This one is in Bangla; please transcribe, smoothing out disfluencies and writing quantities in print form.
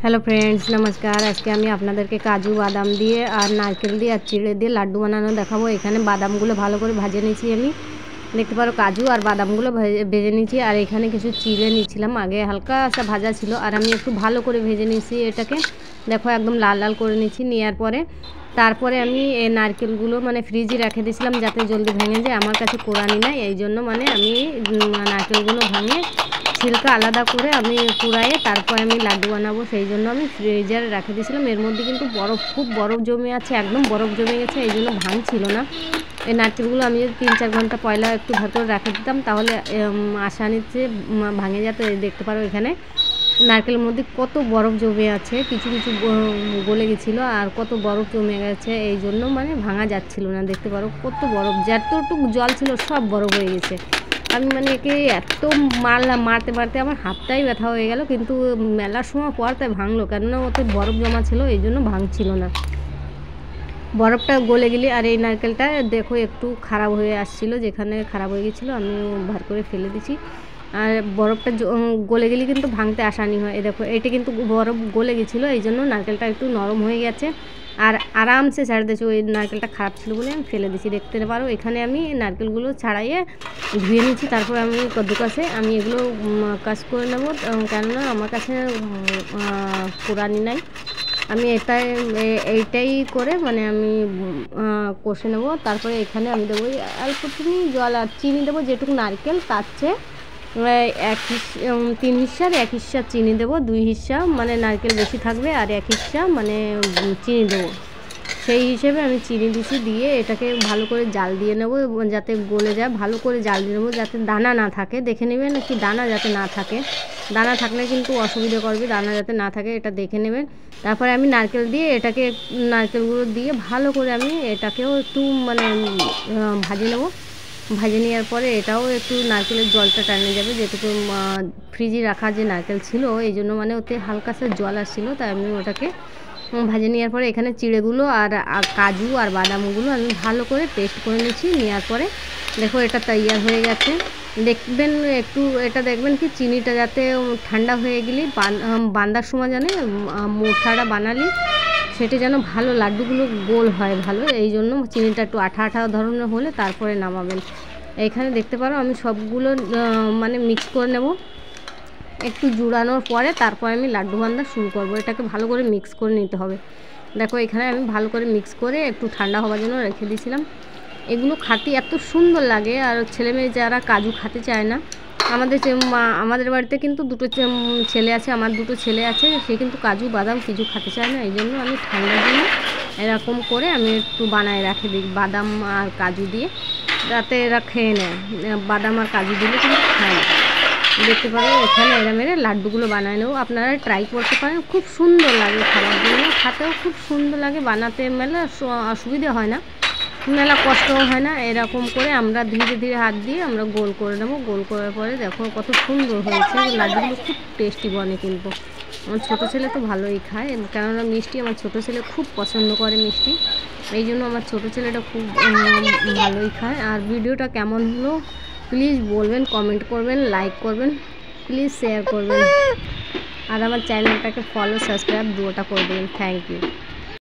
हेलो फ्रेंड्स नमस्कार। आज के আপনাদেরকে কাজু বাদাম দিয়ে আর নারকেল দিয়ে আর চিড়ে দিয়ে লাড্ডু বানানো দেখাবো। এখানে বাদামগুলো ভালো করে ভেজে নিয়েছি, আমি দেখতে পারো কাজু আর বাদামগুলো ভেজে নিয়েছি। আর এখানে কিছু চিড়ে নিয়েছিলাম, আগে হালকা সা ভাজা ছিল আর আমি একটু ভালো করে ভেজে নিয়েছি এটাকে। দেখো একদম লাল লাল করে নিয়েছি। নেওয়ার পরে তারপরে আমি এই নারকেলগুলো মানে ফ্রিজে রেখে দিয়েছিলাম যাতে জলদি ভেঙে যায়। আমার কাছে কোরানি নাই, এই জন্য মানে আমি নারকেলগুলো ভাঙে छिलका आलादा करे আমি পুড়ায়ে তারপর আমি লাড্ডু বানাবো, সেই জন্য আমি ফ্রিজারে রেখে দিয়েছিলাম। এর মধ্যে কিন্তু বরফ খুব বরফ জমে আছে, একদম বরফ জমে গেছে, এই জন্য ভাঙছিল না। এই নারকেলগুলো আমি যদি 3-4 ঘন্টা পয়লা একটু ভেতরে রেখে দিতাম তাহলে আসানিতে ভাঙে যেত। দেখতে পারো এখানে নারকেলের মধ্যে কত বরফ জমে আছে, কিছু কিছু গলে গেছিলো আর কত বরফ জমে গেছে, এই জন্য মানে ভাঙা যাচ্ছিল না। দেখতে পারো কত বরফ, যতটুকু জল ছিল সব বরফ হয়ে গেছে। আমি মানে একে এত মারলাম, মারতে মারতে আমার হাতটাই ব্যথা হয়ে গেল, কিন্তু মেলার সময় পর তাই ভাঙলো, কেননা ওতে বরফ জমা ছিল এই জন্য ভাঙছিল না। বরফটা গলে গেলে আর এই নারকেলটা দেখো একটু খারাপ হয়ে আসছিলো, যেখানে খারাপ হয়ে গেছিলো আমি ভার করে ফেলে দিছি। আর বরফটা গলে গেলে কিন্তু ভাঙতে আসানি হয়। দেখো এটা কিন্তু বরফ গলে গেছিলো, এই জন্য নারকেলটা একটু নরম হয়ে গেছে আর আরামসে ছাড় দিয়েছি। ওই নারকেলটা খারাপ ছিল বলে আমি ফেলে দিয়েছি। দেখতে পারো এখানে আমি নারকেলগুলো ছাড়াইয়ে ধুয়ে নিচ্ছি, তারপর আমি কদ্দুকাশে আমি এগুলো কাজ করে নেব, কেননা আমার কাছে কোরানি নাই। আমি এইটাই করে মানে আমি কষে নেব। তারপরে এখানে আমি দেবো অল্পটুকু জল আর চিনি দেবো, যেটুকু নারকেল তার চেয়ে 3 হিস্সার 1 হিস্সা চিনি দেবো, 2 হিস্সা মানে নারকেল বেশি থাকবে আর 1 হিস্সা মানে চিনি দেবো। সেই হিসেবে আমি চিনি দিছি, দিয়ে এটাকে ভালো করে জাল দিয়ে নেবো যাতে গলে যায়। ভালো করে জাল দিয়ে নেবো যাতে দানা না থাকে, দেখে নেবেন কি দানা যাতে না থাকে। দানা থাকলে কিন্তু অসুবিধা করবে, দানা যাতে না থাকে এটা দেখে নেবেন। তারপরে আমি নারকেল দিয়ে এটাকে নারকেলগুলো দিয়ে ভালো করে আমি এটাকেও একটু মানে ভাজে নেবো। ভাজে নেওয়ার পরে এটাও একটু নারকেলের জলটা টানে যাবে, যেটুকু ফ্রিজে রাখা যে নারকেল ছিল এই জন্য মানে ওতে হালকা সা জল আসছিলো, তাই আমি ওটাকে ভাজে নেওয়ার পরে এখানে চিড়েগুলো আর কাজু আর বাদামগুলো আমি ভালো করে পেস্ট করে নিচ্ছি। নেওয়ার পরে দেখো এটা তৈয়ার হয়ে গেছে। দেখবেন একটু এটা দেখবেন কি চিনিটা যাতে ঠান্ডা হয়ে গেলে বান্দার সময় জানে মোঠাটা বানালে সেটা যেন ভালো লাড্ডুগুলো গোল হয় ভালো, এই জন্য চিনিটা একটু আঠা আঠা ধরনের হলে তারপরে নামাবেন। এইখানে দেখতে পারো আমি সবগুলো মানে মিক্স করে নেব। একটু জুড়ানোর পরে তারপর আমি লাড্ডু বানানো শুরু করব। এটাকে ভালো করে মিক্স করে নিতে হবে। দেখো এখানে আমি ভালো করে মিক্স করে একটু ঠান্ডা হওয়ার জন্য রেখে দিয়েছিলাম। এগুলো খেতে এত সুন্দর লাগে, আর ছেলেমেয়ে যারা কাজু খেতে চায় না, আমাদের বাড়িতে কিন্তু দুটো ছেলে আছে, আমার দুটো ছেলে আছে, সে কিন্তু কাজু বাদাম কিছু খেতে চায় না, এই জন্য আমি ঠান্ডার জন্য এরকম করে আমি একটু বানায় রাখে দিই বাদাম আর কাজু দিয়ে, যাতে এরা খেয়ে নেয়। বাদাম আর কাজু দিলে কিন্তু খায় না। দেখতে পারো এখানে এরমেরে লাড্ডুগুলো বানায় নেব, আপনারা ট্রাই করতে পারেন, খুব সুন্দর লাগে খাবার জন্য, খাতেও খুব সুন্দর লাগে, বানাতে মেলা অসুবিধা হয় না, মেলা কষ্টও হয় না। এরকম করে আমরা ধীরে ধীরে হাত দিয়ে আমরা গোল করে নেবো। গোল করার পরে দেখো কত সুন্দর হয়েছে, লাড্ডুগুলো খুব টেস্টি বনে। কিন্তু আমার ছোটো ছেলে তো ভালোই খায়, কেননা মিষ্টি আমার ছোটো ছেলে খুব পছন্দ করে মিষ্টি, এই জন্য আমার ছোটো ছেলেটা খুব ভালোই খায়। আর ভিডিওটা কেমন হলো প্লিজ বলবেন, কমেন্ট করবেন, লাইক করবেন, প্লিজ শেয়ার করবেন, আর আমার চ্যানেলটাকে ফলো সাবস্ক্রাইব দুটোটা করে দেবেন। Thank you.